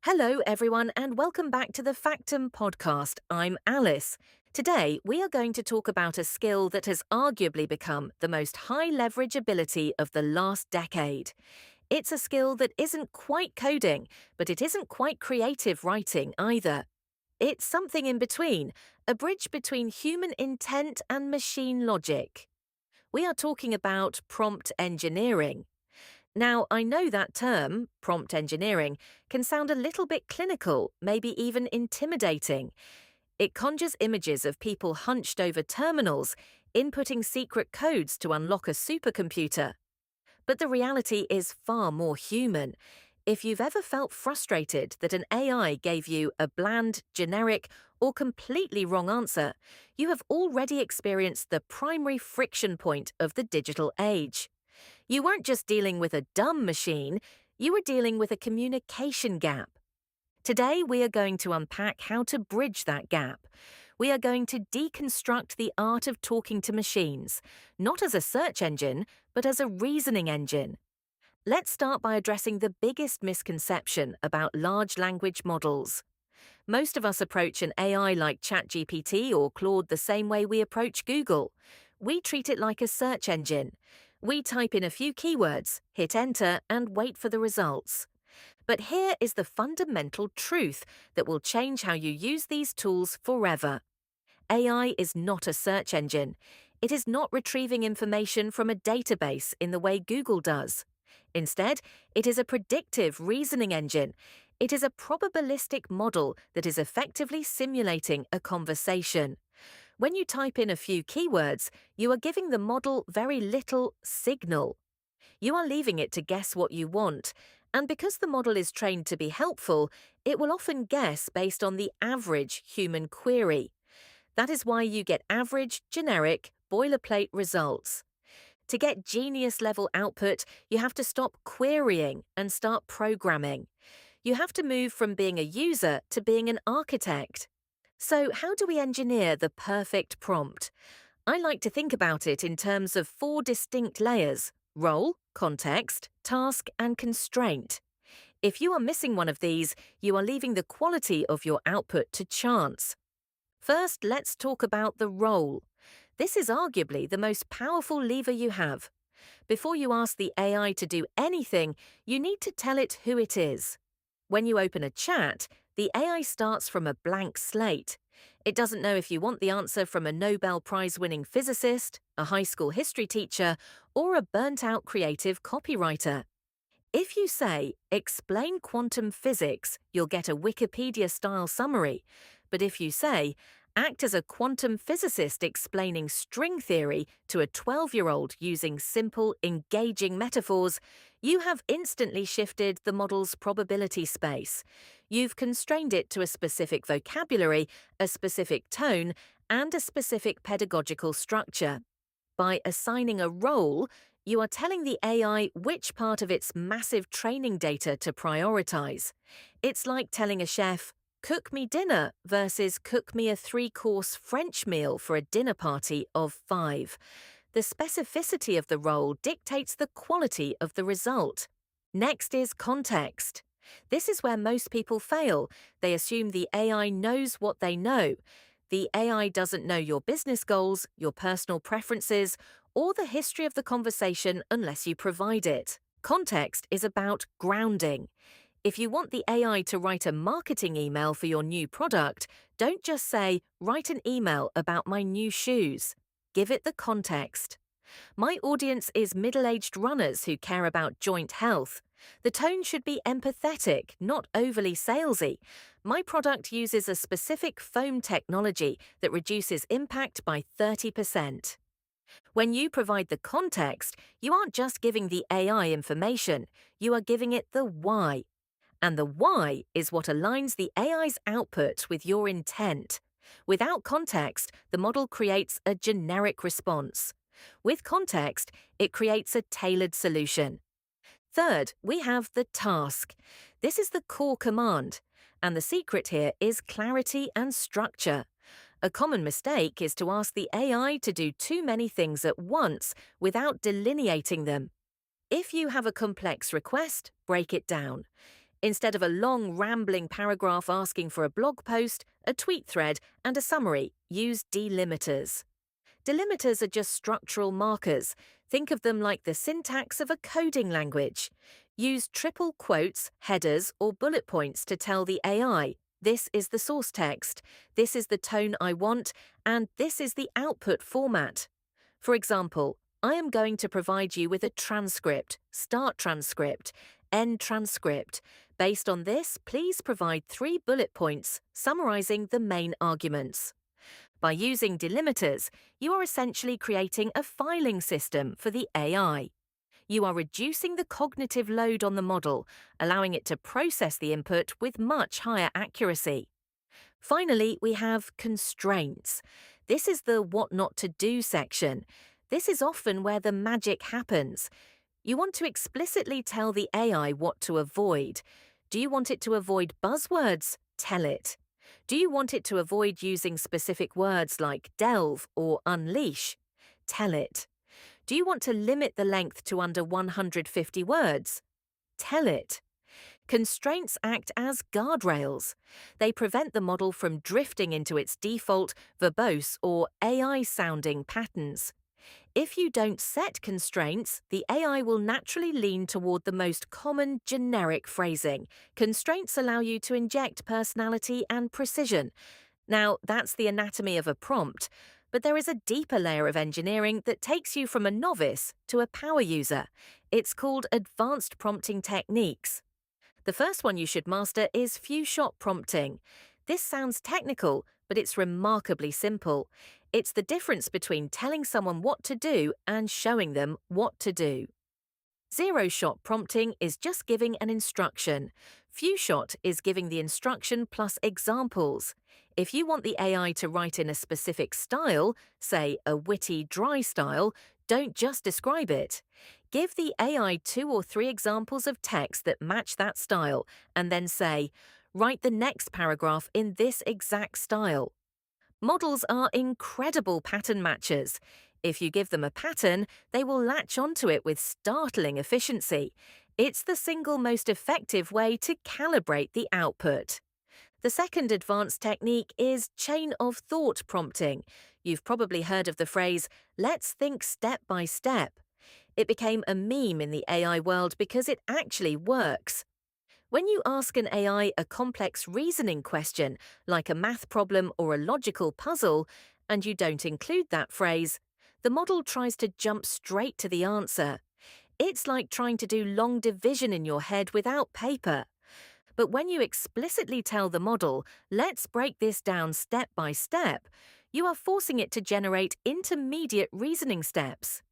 Hello, everyone, and welcome back to the Factum podcast. I'm Alice. Today, we are going to talk about a skill that has arguably become the most high leverage ability of the last decade. It's a skill that isn't quite coding, but it isn't quite creative writing either. It's something in between, a bridge between human intent and machine logic. We are talking about prompt engineering. Now, I know that term, prompt engineering, can sound a little bit clinical, maybe even intimidating. It conjures images of people hunched over terminals, inputting secret codes to unlock a supercomputer. But the reality is far more human. If you've ever felt frustrated that an AI gave you a bland, generic, or completely wrong answer, you have already experienced the primary friction point of the digital age. You weren't just dealing with a dumb machine, you were dealing with a communication gap. Today, we are going to unpack how to bridge that gap. We are going to deconstruct the art of talking to machines, not as a search engine, but as a reasoning engine. Let's start by addressing the biggest misconception about large language models. Most of us approach an AI like ChatGPT or Claude the same way we approach Google. We treat it like a search engine. We type in a few keywords, hit enter, and wait for the results. But here is the fundamental truth that will change how you use these tools forever. AI is not a search engine. It is not retrieving information from a database in the way Google does. Instead, it is a predictive reasoning engine. It is a probabilistic model that is effectively simulating a conversation. When you type in a few keywords, you are giving the model very little signal. You are leaving it to guess what you want, and because the model is trained to be helpful, it will often guess based on the average human query. That is why you get average, generic, boilerplate results. To get genius-level output, you have to stop querying and start programming. You have to move from being a user to being an architect. So how do we engineer the perfect prompt? I like to think about it in terms of 4 distinct layers: role, context, task, and constraint. If you are missing one of these, you are leaving the quality of your output to chance. First, let's talk about the role. This is arguably the most powerful lever you have. Before you ask the AI to do anything, you need to tell it who it is. When you open a chat, the AI starts from a blank slate. It doesn't know if you want the answer from a Nobel Prize-winning physicist, a high school history teacher, or a burnt-out creative copywriter. If you say, "Explain quantum physics," you'll get a Wikipedia-style summary. But if you say, "Act as a quantum physicist explaining string theory to a 12-year-old using simple, engaging metaphors," you have instantly shifted the model's probability space. You've constrained it to a specific vocabulary, a specific tone, and a specific pedagogical structure. By assigning a role, you are telling the AI which part of its massive training data to prioritize. It's like telling a chef, "Cook me dinner," versus "Cook me a 3-course French meal for a dinner party of 5. The specificity of the role dictates the quality of the result. Next is context. This is where most people fail. They assume the AI knows what they know. The AI doesn't know your business goals, your personal preferences, or the history of the conversation unless you provide it. Context is about grounding. If you want the AI to write a marketing email for your new product, don't just say, "Write an email about my new shoes." Give it the context. My audience is middle-aged runners who care about joint health. The tone should be empathetic, not overly salesy. My product uses a specific foam technology that reduces impact by 30%. When you provide the context, you aren't just giving the AI information, you are giving it the why. And the why is what aligns the AI's output with your intent. Without context, the model creates a generic response. With context, it creates a tailored solution. Third, we have the task. This is the core command, and the secret here is clarity and structure. A common mistake is to ask the AI to do too many things at once without delineating them. If you have a complex request, break it down. Instead of a long, rambling paragraph asking for a blog post, a tweet thread, and a summary, use delimiters. Delimiters are just structural markers. Think of them like the syntax of a coding language. Use triple quotes, headers, or bullet points to tell the AI, this is the source text, this is the tone I want, and this is the output format. For example, I am going to provide you with a transcript, start transcript, end transcript. Based on this, please provide 3 bullet points summarizing the main arguments. By using delimiters, you are essentially creating a filing system for the AI. You are reducing the cognitive load on the model, allowing it to process the input with much higher accuracy. Finally, we have constraints. This is the what not to do section. This is often where the magic happens. You want to explicitly tell the AI what to avoid. Do you want it to avoid buzzwords? Tell it. Do you want it to avoid using specific words like delve or unleash? Tell it. Do you want to limit the length to under 150 words? Tell it. Constraints act as guardrails. They prevent the model from drifting into its default, verbose, or AI-sounding patterns. If you don't set constraints, the AI will naturally lean toward the most common generic phrasing. Constraints allow you to inject personality and precision. Now, that's the anatomy of a prompt, but there is a deeper layer of engineering that takes you from a novice to a power user. It's called advanced prompting techniques. The first one you should master is few-shot prompting. This sounds technical, but it's remarkably simple. It's the difference between telling someone what to do and showing them what to do. Zero-shot prompting is just giving an instruction. Few-shot is giving the instruction plus examples. If you want the AI to write in a specific style, say a witty, dry style, don't just describe it. Give the AI 2 or 3 examples of text that match that style, and then say, write the next paragraph in this exact style. Models are incredible pattern matchers. If you give them a pattern, they will latch onto it with startling efficiency. It's the single most effective way to calibrate the output. The second advanced technique is chain of thought prompting. You've probably heard of the phrase, let's think step by step. It became a meme in the AI world because it actually works. When you ask an AI a complex reasoning question, like a math problem or a logical puzzle, and you don't include that phrase, the model tries to jump straight to the answer. It's like trying to do long division in your head without paper. But when you explicitly tell the model, let's break this down step by step, you are forcing it to generate intermediate reasoning steps.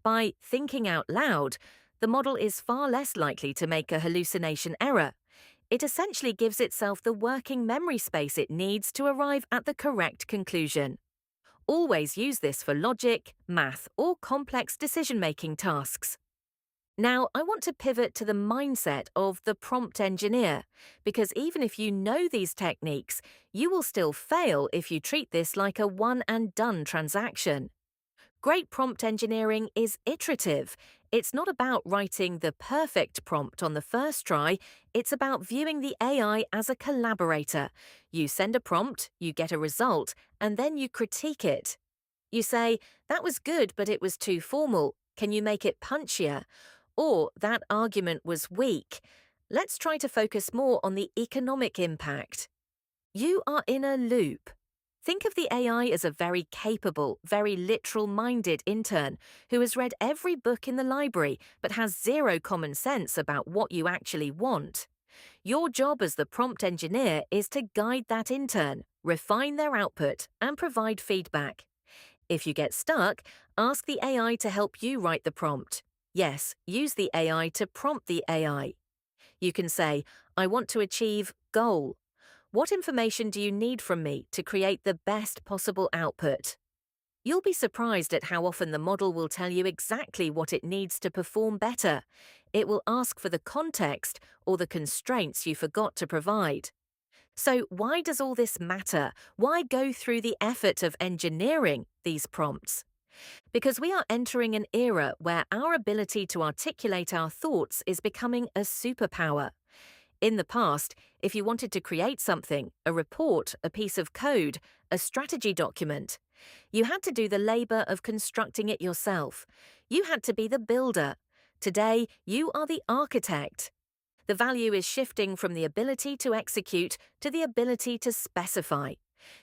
By thinking out loud, the model is far less likely to make a hallucination error. It essentially gives itself the working memory space it needs to arrive at the correct conclusion. Always use this for logic, math, or complex decision-making tasks. Now, I want to pivot to the mindset of the prompt engineer, because even if you know these techniques, you will still fail if you treat this like a one-and-done transaction. Great prompt engineering is iterative. It's not about writing the perfect prompt on the first try, it's about viewing the AI as a collaborator. You send a prompt, you get a result, and then you critique it. You say, that was good, but it was too formal. Can you make it punchier? Or, that argument was weak. Let's try to focus more on the economic impact. You are in a loop. Think of the AI as a very capable, very literal-minded intern who has read every book in the library but has zero common sense about what you actually want. Your job as the prompt engineer is to guide that intern, refine their output, and provide feedback. If you get stuck, ask the AI to help you write the prompt. Yes, use the AI to prompt the AI. You can say, I want to achieve goal. What information do you need from me to create the best possible output? You'll be surprised at how often the model will tell you exactly what it needs to perform better. It will ask for the context or the constraints you forgot to provide. So why does all this matter? Why go through the effort of engineering these prompts? Because we are entering an era where our ability to articulate our thoughts is becoming a superpower. In the past, if you wanted to create something, a report, a piece of code, a strategy document, you had to do the labor of constructing it yourself. You had to be the builder. Today, you are the architect. The value is shifting from the ability to execute to the ability to specify.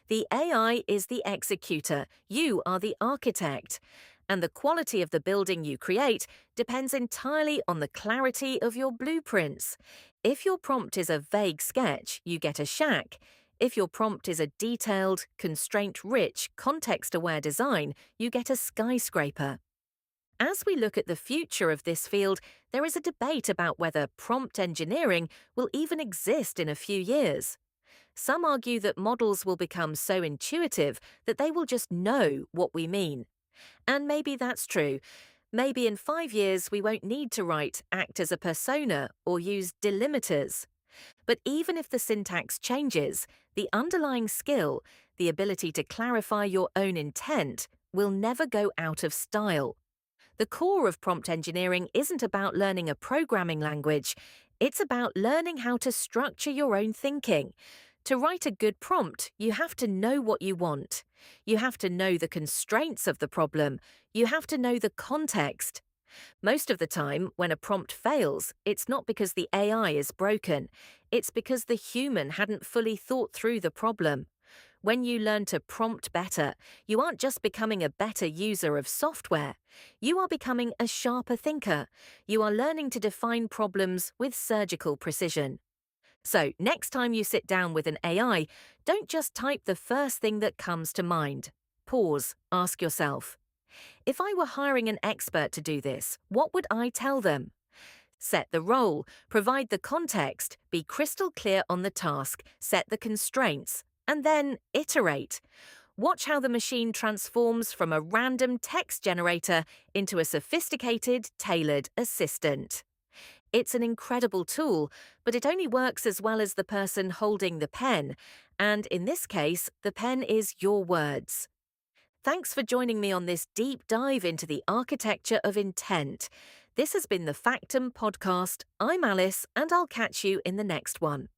The AI is the executor, you are the architect. And the quality of the building you create depends entirely on the clarity of your blueprints. If your prompt is a vague sketch, you get a shack. If your prompt is a detailed, constraint-rich, context-aware design, you get a skyscraper. As we look at the future of this field, there is a debate about whether prompt engineering will even exist in a few years. Some argue that models will become so intuitive that they will just know what we mean. And maybe that's true. Maybe in 5 years we won't need to write act as a persona or use delimiters. But even if the syntax changes, the underlying skill, the ability to clarify your own intent, will never go out of style. The core of prompt engineering isn't about learning a programming language. It's about learning how to structure your own thinking. To write a good prompt, you have to know what you want. You have to know the constraints of the problem. You have to know the context. Most of the time, when a prompt fails, it's not because the AI is broken. It's because the human hadn't fully thought through the problem. When you learn to prompt better, you aren't just becoming a better user of software. You are becoming a sharper thinker. You are learning to define problems with surgical precision. So, next time you sit down with an AI, don't just type the first thing that comes to mind. Pause, ask yourself, if I were hiring an expert to do this, what would I tell them? Set the role, provide the context, be crystal clear on the task, set the constraints, and then iterate. Watch how the machine transforms from a random text generator into a sophisticated, tailored assistant. It's an incredible tool, but it only works as well as the person holding the pen, and in this case, the pen is your words. Thanks for joining me on this deep dive into the architecture of intent. This has been the Factum podcast. I'm Alice, and I'll catch you in the next one.